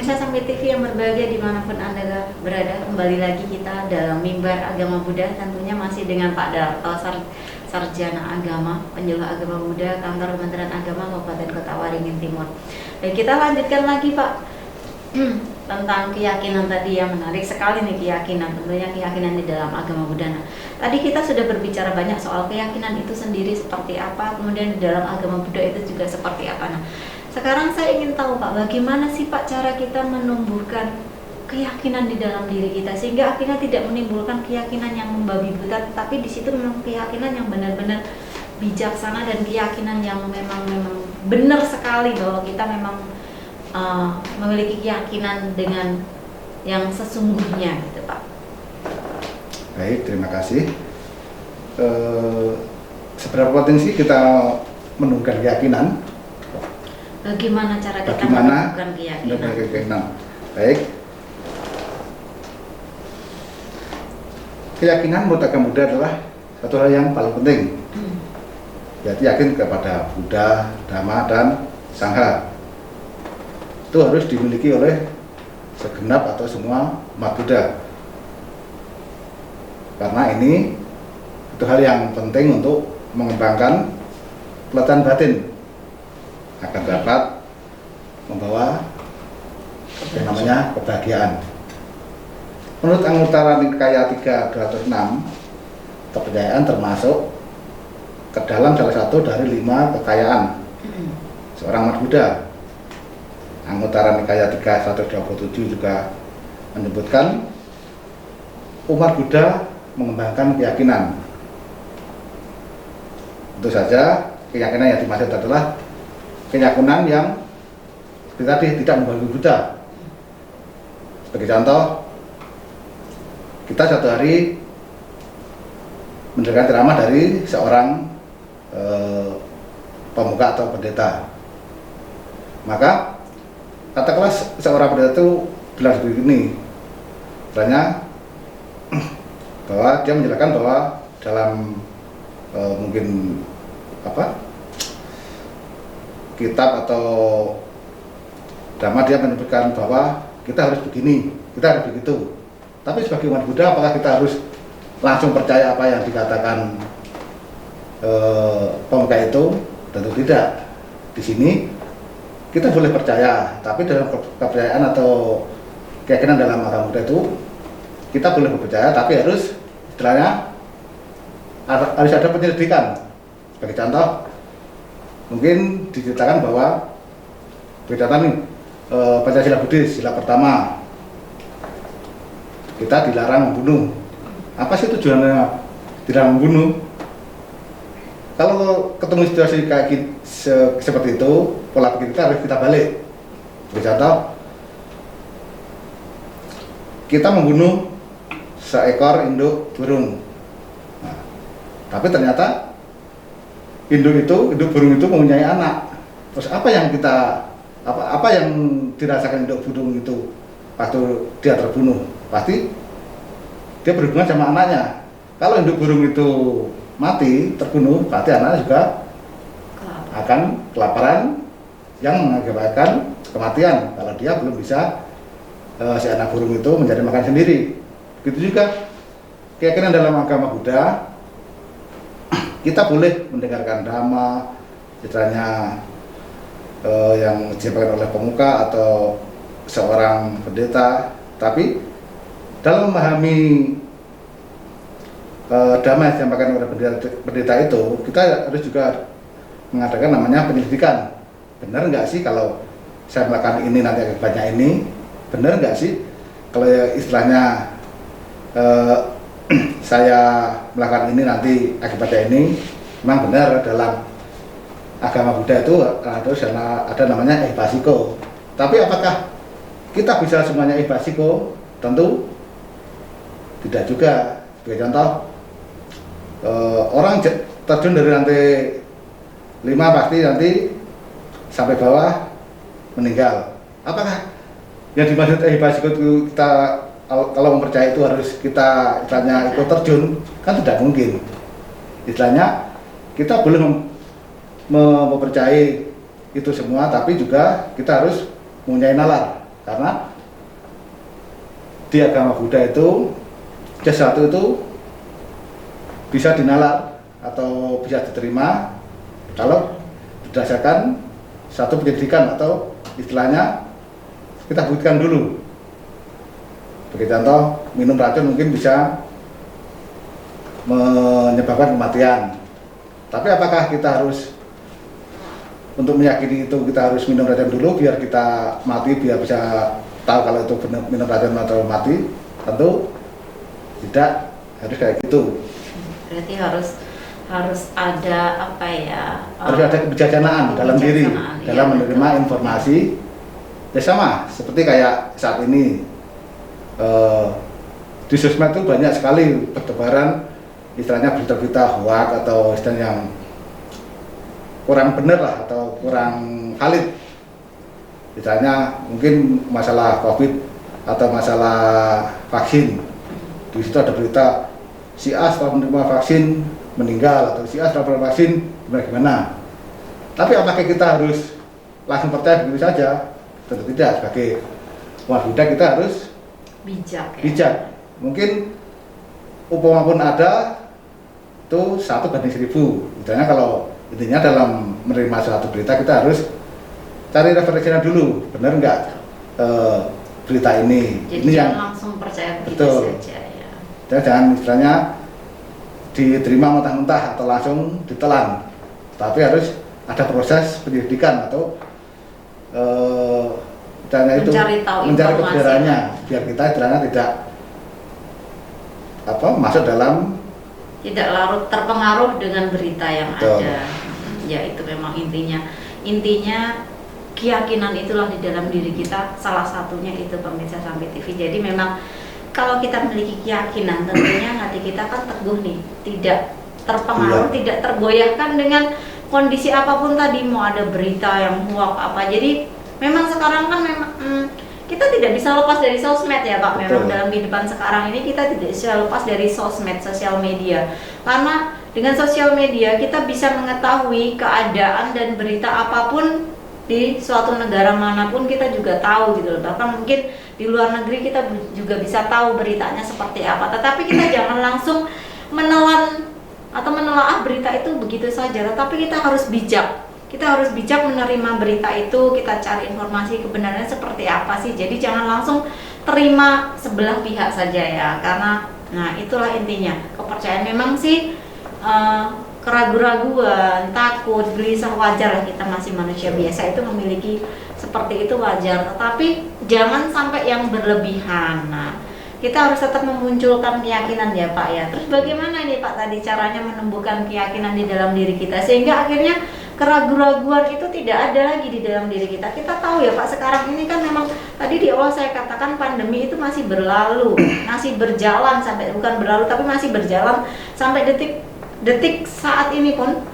Pemirsa Sampai TV yang berbahagia dimanapun Anda berada, kembali lagi kita dalam Mimbar Agama Buddha, tentunya masih dengan Pak Darto, Sarjana Agama, Penyuluh Agama Buddha, Kantor Kementerian Agama Kabupaten Kota Waringin Timur. Dan kita lanjutkan lagi Pak, tentang keyakinan tadi yang menarik sekali nih, keyakinan, tentunya keyakinan di dalam agama Buddha. Nah, tadi kita sudah berbicara banyak soal keyakinan itu sendiri seperti apa, kemudian di dalam agama Buddha itu juga seperti apa. Nah, sekarang saya ingin tahu Pak, bagaimana sih Pak cara kita menumbuhkan keyakinan di dalam diri kita sehingga akhirnya tidak menimbulkan keyakinan yang membabi buta, tetapi di situ memang keyakinan yang benar-benar bijaksana dan keyakinan yang memang benar sekali bahwa kita memang memiliki keyakinan dengan yang sesungguhnya gitu Pak. Baik, terima kasih. Seberapa penting sih kita menumbuhkan keyakinan? Bagaimana cara kita menumbuhkan keyakinan? Baik. Keyakinan menurut agama Buddha adalah satu hal yang paling penting. Yaitu yakin kepada Buddha, Dhamma, dan Sangha. Itu harus dimiliki oleh segenap atau semua umat Buddha. Karena ini itu hal yang penting untuk mengembangkan pelatihan batin agar dapat membawa yang namanya kebahagiaan. Menurut Anguttara Nikaya 326, kepercayaan termasuk ke dalam salah satu dari 5 kekayaan seorang umat Buddha. Anguttara Nikaya 327 juga menyebutkan umat Buddha mengembangkan keyakinan. Tentu saja keyakinan yang dimaksud adalah keyakinan yang seperti tadi tidak membabi buta. Sebagai contoh, kita satu hari mendengar ceramah dari seorang pemuka atau pendeta. Maka katakanlah seorang pendeta itu bilang begini, misalnya bahwa dia menjelaskan bahwa dalam mungkin kitab atau Dhamma dia menyebutkan bahwa kita harus begini, kita harus begitu. Tapi sebagai umat Buddha, apakah kita harus langsung percaya apa yang dikatakan pemuka itu? Tentu tidak. Di sini kita boleh percaya, tapi dalam kepercayaan atau keyakinan dalam agama Buddha itu kita boleh percaya, tapi harus istilahnya harus ada penyelidikan. Sebagai contoh, mungkin diceritakan bahwa berdasarkan nih Pancasila Buddhis, sila pertama, kita dilarang membunuh. Apa sih tujuannya dilarang membunuh? Kalau ketemu situasi kayak seperti itu, pola pikir kita harus kita balik. Sebagai contoh, kita membunuh seekor induk burung. Nah, tapi ternyata induk burung itu mempunyai anak. Terus apa yang dirasakan induk burung itu waktu dia terbunuh? Pasti dia berhubungan sama anaknya. Kalau induk burung itu mati, terbunuh, berarti anaknya juga akan kelaparan yang mengakibatkan kematian kalau dia belum bisa si anak burung itu mencari makan sendiri. Begitu juga keyakinan dalam agama Buddha, kita boleh mendengarkan Dhamma, istilahnya yang disampaikan oleh pemuka atau seorang pendeta, tapi dalam memahami Dhamma yang disampaikan oleh pendeta itu, kita harus juga mengadakan namanya penyelidikan. Benar nggak sih kalau saya melakukan ini nanti akibatnya ini? Benar nggak sih kalau istilahnya saya melakukan ini nanti akibatnya ini? Memang benar dalam agama Buddha itu ada namanya ehbasiko. Tapi apakah kita bisa semuanya ehbasiko? Tentu tidak juga. Sebagai contoh, orang terjun dari lantai 5 pasti nanti sampai bawah meninggal. Apakah yang dimaksud ehbasiko itu kita kalau mempercayai itu harus kita istilahnya ikut terjun? Kan tidak mungkin. Istilahnya kita boleh mempercayai itu semua, tapi juga kita harus mempunyai nalar. Karena di agama Buddha itu sesuatu itu bisa dinalar atau bisa diterima kalau berdasarkan satu penyelidikan atau istilahnya kita buktikan dulu. Bagi contoh, minum racun mungkin bisa menyebabkan kematian. Tapi apakah kita harus untuk meyakini itu kita harus minum racun dulu biar kita mati, biar bisa tahu kalau itu benar minum racun atau mati? Tentu tidak harus kayak gitu. Berarti harus ada apa ya? Harus ada kebijaksanaan dalam diri, iya, dalam menerima betul. informasi. Ya sama seperti kayak saat ini di sosmed itu banyak sekali bertebaran istilahnya berita-berita hoax atau istilah yang kurang benar lah atau kurang valid. Misalnya mungkin masalah COVID atau masalah vaksin. Di situ ada berita si A setelah menerima vaksin meninggal atau si A setelah menerima vaksin gimana. Tapi apakah kita harus langsung percaya begitu saja? Tentu tidak. Sebagai umat Buddha kita harus Bijak. Ya? bijak. Mungkin umpama pun ada itu 1/1000. Misalnya kalau intinya dalam menerima suatu berita kita harus cari referensinya dulu, benar nggak berita ini? Jadi Ini jangan yang langsung percaya begitu betul. saja ya. Jangan istilahnya diterima mentah-mentah atau langsung ditelan, tapi harus ada proses penyelidikan atau istilahnya itu mencari kebenarannya biar kita istilahnya tidak masuk dalam tidak larut terpengaruh dengan berita yang betul. ada. Ya itu memang intinya keyakinan itulah di dalam diri kita, salah satunya itu pemirsa Sampai TV. Jadi memang kalau kita memiliki keyakinan tentunya hati kita kan teguh nih, tidak terpengaruh, tidak tergoyahkan dengan kondisi apapun tadi, mau ada berita yang hoax apa. Jadi memang sekarang kan memang kita tidak bisa lepas dari sosmed ya Pak. Memang dalam kehidupan sekarang ini kita tidak bisa lepas dari sosmed, sosial media. Karena dengan sosial media kita bisa mengetahui keadaan dan berita apapun di suatu negara manapun kita juga tahu gitu loh. Bahkan mungkin di luar negeri kita juga bisa tahu beritanya seperti apa. Tetapi kita jangan langsung menelan atau menelaah berita itu begitu saja. Tetapi kita harus bijak. Kita harus bijak menerima berita itu, kita cari informasi kebenarannya seperti apa sih. Jadi jangan langsung terima sebelah pihak saja ya. Karena nah itulah intinya. Kepercayaan memang sih keraguan-raguan, takut, gelisah wajar lah, kita masih manusia biasa itu memiliki seperti itu wajar, tetapi jangan sampai yang berlebihan. Nah, kita harus tetap memunculkan keyakinan ya Pak ya. Terus bagaimana nih Pak tadi caranya menumbuhkan keyakinan di dalam diri kita sehingga akhirnya keraguan-raguan itu tidak ada lagi di dalam diri kita. Kita tahu ya Pak, sekarang ini kan memang tadi di awal saya katakan pandemi itu masih berlalu, masih berjalan sampai bukan berlalu tapi masih berjalan sampai detik saat ini pun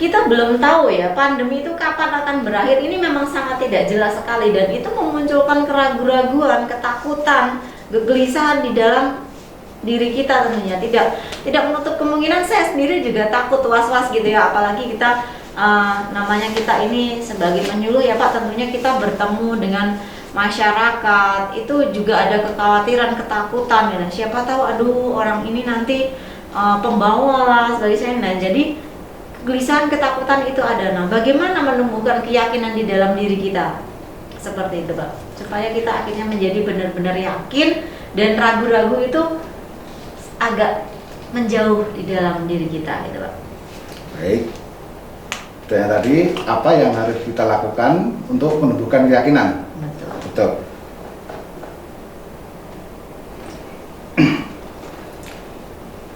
kita belum tahu ya pandemi itu kapan akan berakhir. Ini memang sangat tidak jelas sekali dan itu memunculkan keraguan-raguan, ketakutan, kegelisahan di dalam diri kita tentunya. Tidak menutup kemungkinan saya sendiri juga takut, was-was gitu ya, apalagi kita namanya kita ini sebagai penyuluh ya Pak, tentunya kita bertemu dengan masyarakat itu juga ada kekhawatiran, ketakutan ya. Siapa tahu aduh orang ini nanti pembawa lah sebagai saya. Nah, jadi kegelisahan, ketakutan itu ada. Nah, bagaimana menumbuhkan keyakinan di dalam diri kita? Seperti itu, Pak. Supaya kita akhirnya menjadi benar-benar yakin dan ragu-ragu itu agak menjauh di dalam diri kita, gitu, Pak. Baik. Dan tadi apa yang harus kita lakukan untuk menumbuhkan keyakinan? Betul. Betul.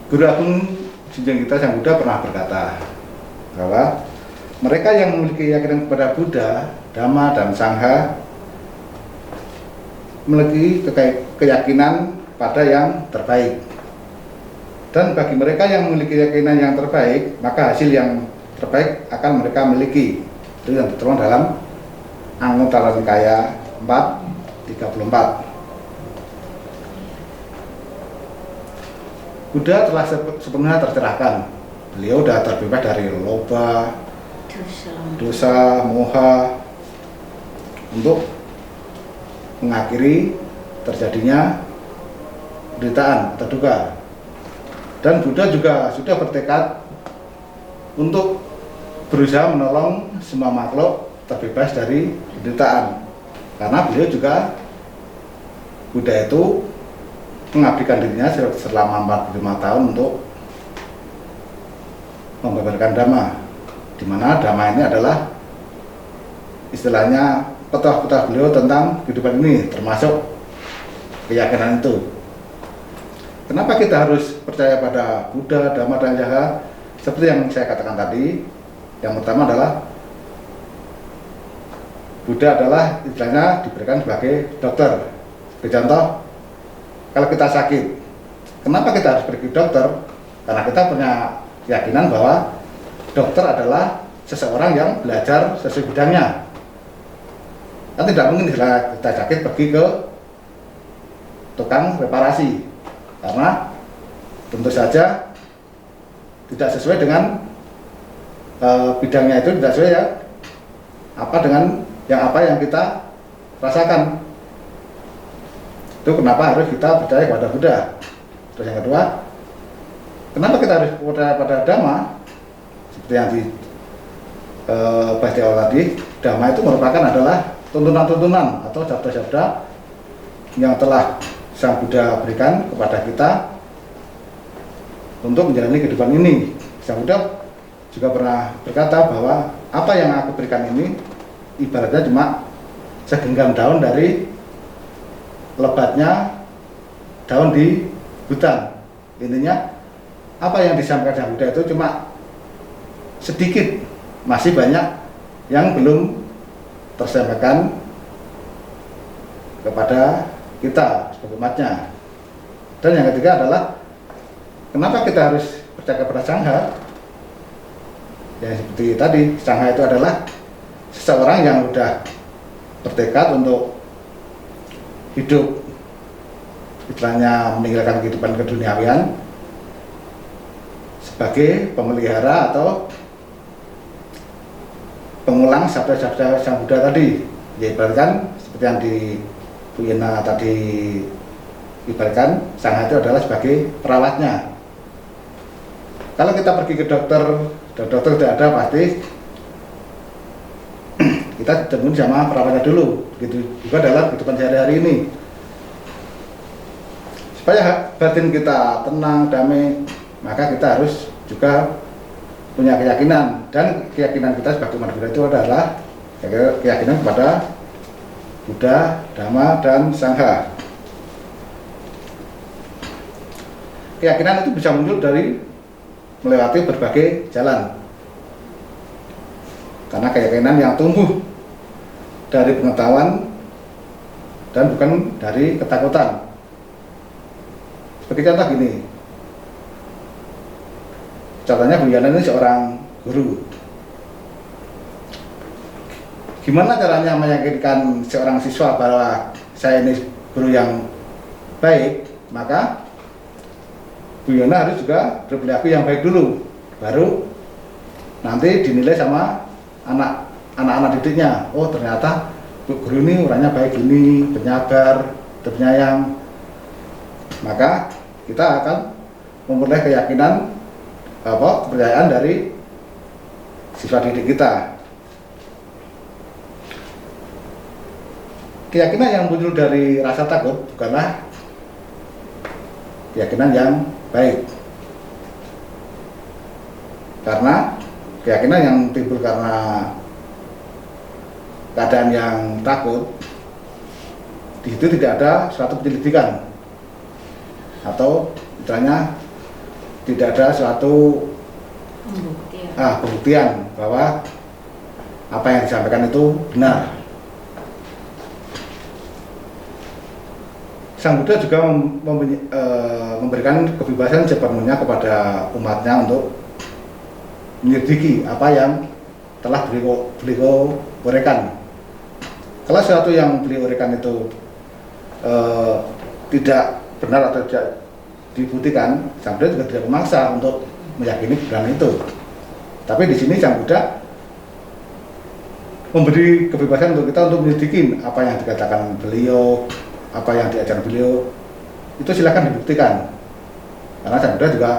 Guru Agung Junjung kita Sang Buddha pernah berkata bahwa mereka yang memiliki keyakinan kepada Buddha, Dhamma, dan Sangha memiliki keyakinan pada yang terbaik. Dan bagi mereka yang memiliki keyakinan yang terbaik, maka hasil yang terbaik akan mereka miliki. Itu yang tertuang dalam Anguttara Nikaya 4:34. Buddha telah sepenuhnya tercerahkan. Beliau sudah terbebas dari loba, dosa, moha, untuk mengakhiri terjadinya penderitaan atau duka. Dan Buddha juga sudah bertekad untuk berusaha menolong semua makhluk terbebas dari penderitaan. Karena beliau juga, Buddha itu mengabdikan dirinya selama 45 tahun untuk membabarkan Dhamma, di mana Dhamma ini adalah istilahnya petuah-petuah beliau tentang kehidupan ini, termasuk keyakinan itu. Kenapa kita harus percaya pada Buddha, Dhamma, dan Sangha? Seperti yang saya katakan tadi, yang pertama adalah Buddha adalah istilahnya diberikan sebagai dokter. Sebagai contoh, kalau kita sakit, kenapa kita harus pergi ke dokter? Karena kita punya keyakinan bahwa dokter adalah seseorang yang belajar sesuai bidangnya. Kan tidak mungkin kita sakit pergi ke tukang reparasi, karena tentu saja tidak sesuai dengan bidangnya, itu tidak sesuai ya apa yang kita rasakan. Itu kenapa harus kita percaya kepada Buddha. Terus yang kedua, kenapa kita harus percaya pada Dhamma? Seperti yang dibahas di awal tadi, Dhamma itu merupakan adalah tuntunan-tuntunan atau sabda-sabda yang telah Sang Buddha berikan kepada kita untuk menjalani kehidupan ini. Sang Buddha juga pernah berkata bahwa apa yang aku berikan ini ibaratnya cuma segenggam daun dari lebatnya daun di hutan. Intinya apa yang disampaikan Sang Buddha itu cuma sedikit, masih banyak yang belum tersampaikan kepada kita sebagai umatnya. Dan yang ketiga adalah kenapa kita harus percaya kepada Sangha? Ya seperti tadi, Sangha itu adalah seseorang yang sudah bertekad untuk hidup, istilahnya meninggalkan kehidupan keduniawian sebagai pemelihara atau pengulang sabda-sabda Sang Buddha tadi. Ya ibaratkan seperti yang di Bu Ina tadi ibaratkan, Sangha itu adalah sebagai perawatnya. Kalau kita pergi ke dokter dan dokter tidak ada, pasti kita ketemu sama perawatnya dulu. Begitu juga dalam kehidupan sehari-hari ini. Supaya batin kita tenang, damai, maka kita harus juga punya keyakinan. Dan keyakinan kita sebagai umat Buddha itu adalah keyakinan kepada Buddha, Dhamma, dan Sangha. Keyakinan itu bisa muncul dari melewati berbagai jalan. Karena keyakinan yang tumbuh dari pengetahuan dan bukan dari ketakutan. Sebagai contoh gini, contohnya Bu Yana ini seorang guru. Gimana caranya meyakinkan seorang siswa bahwa saya ini guru yang baik? Maka Bu Yana harus juga berperilaku yang baik dulu, baru nanti dinilai sama anak-anak didiknya. Oh ternyata Bu guru ini orangnya baik ini, penyabar, penyayang. Maka kita akan memperoleh keyakinan, kepercayaan dari siswa didik kita. Keyakinan yang muncul dari rasa takut bukanlah keyakinan yang baik. Karena keyakinan yang timbul karena keadaan yang takut, di situ tidak ada suatu penyelidikan atau misalnya tidak ada suatu pembuktian bahwa apa yang disampaikan itu benar. Sang Buddha juga memberikan kebebasan sepenuhnya kepada umatnya untuk menyelidiki apa yang telah beliau uraikan. Kalau sesuatu yang beliau uraikan itu tidak benar atau tidak dibuktikan, Sang Buddha juga tidak memaksa untuk meyakini kebenaran itu. Tapi di sini Sang Buddha memberi kebebasan untuk kita untuk menyelidiki apa yang dikatakan beliau, apa yang diajarkan beliau, itu silakan dibuktikan. Karena Sang Buddha juga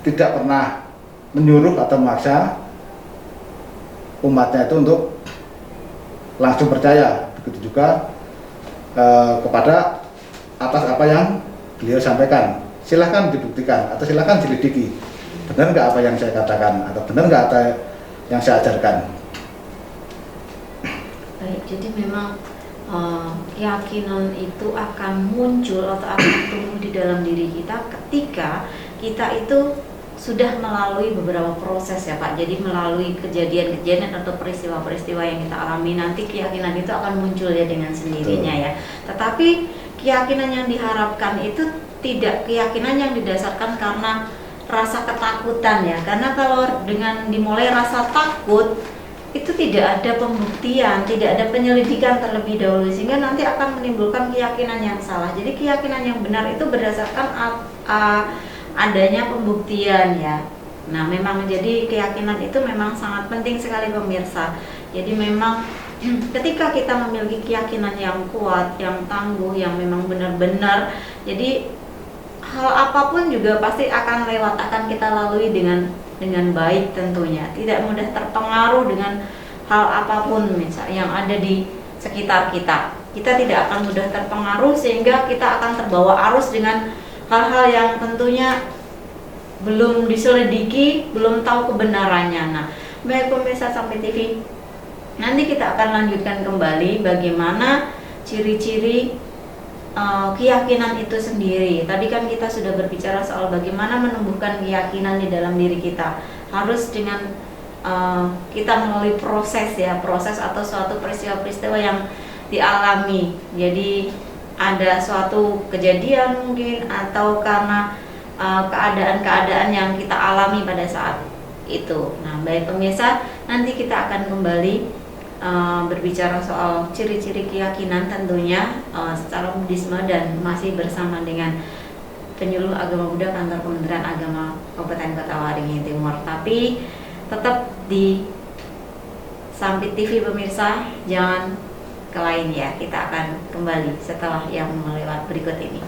tidak pernah menyuruh atau memaksa umatnya itu untuk langsung percaya. Begitu juga kepada atas apa yang beliau sampaikan. Silahkan dibuktikan atau silahkan selidiki. Benar nggak apa yang saya katakan atau benar nggak apa yang saya ajarkan. Baik, jadi memang keyakinan itu akan muncul atau akan tumbuh di dalam diri kita ketika kita itu sudah melalui beberapa proses ya Pak. Jadi melalui kejadian-kejadian atau peristiwa-peristiwa yang kita alami, nanti keyakinan itu akan muncul ya dengan sendirinya ya. Tetapi keyakinan yang diharapkan itu tidak keyakinan yang didasarkan karena rasa ketakutan ya. Karena kalau dengan dimulai rasa takut itu tidak ada pembuktian, tidak ada penyelidikan terlebih dahulu, sehingga nanti akan menimbulkan keyakinan yang salah. Jadi keyakinan yang benar itu berdasarkan adanya pembuktian ya. Nah, memang jadi keyakinan itu memang sangat penting sekali pemirsa. Jadi memang ketika kita memiliki keyakinan yang kuat, yang tangguh, yang memang benar-benar, jadi hal apapun juga pasti akan lewat, akan kita lalui dengan baik tentunya. Tidak mudah terpengaruh dengan hal apapun misalnya yang ada di sekitar kita. Kita tidak akan mudah terpengaruh sehingga kita akan terbawa arus dengan hal-hal yang tentunya belum diselidiki, belum tahu kebenarannya. Nah, baik pemirsa Sampai TV, nanti kita akan lanjutkan kembali bagaimana ciri-ciri keyakinan itu sendiri. Tadi kan kita sudah berbicara soal bagaimana menumbuhkan keyakinan di dalam diri kita. Harus dengan kita melalui proses ya, proses atau suatu peristiwa-peristiwa yang dialami. Jadi ada suatu kejadian mungkin atau karena keadaan-keadaan yang kita alami pada saat itu. Nah, baik pemirsa, nanti kita akan kembali berbicara soal ciri-ciri keyakinan tentunya secara Buddhisme, dan masih bersama dengan penyuluh agama Buddha kantor Kementerian Agama Kabupaten Kota Waringin Timur. Tapi tetap di Sampit TV pemirsa, jangan ke lain ya. Kita akan kembali setelah yang melewat berikut ini.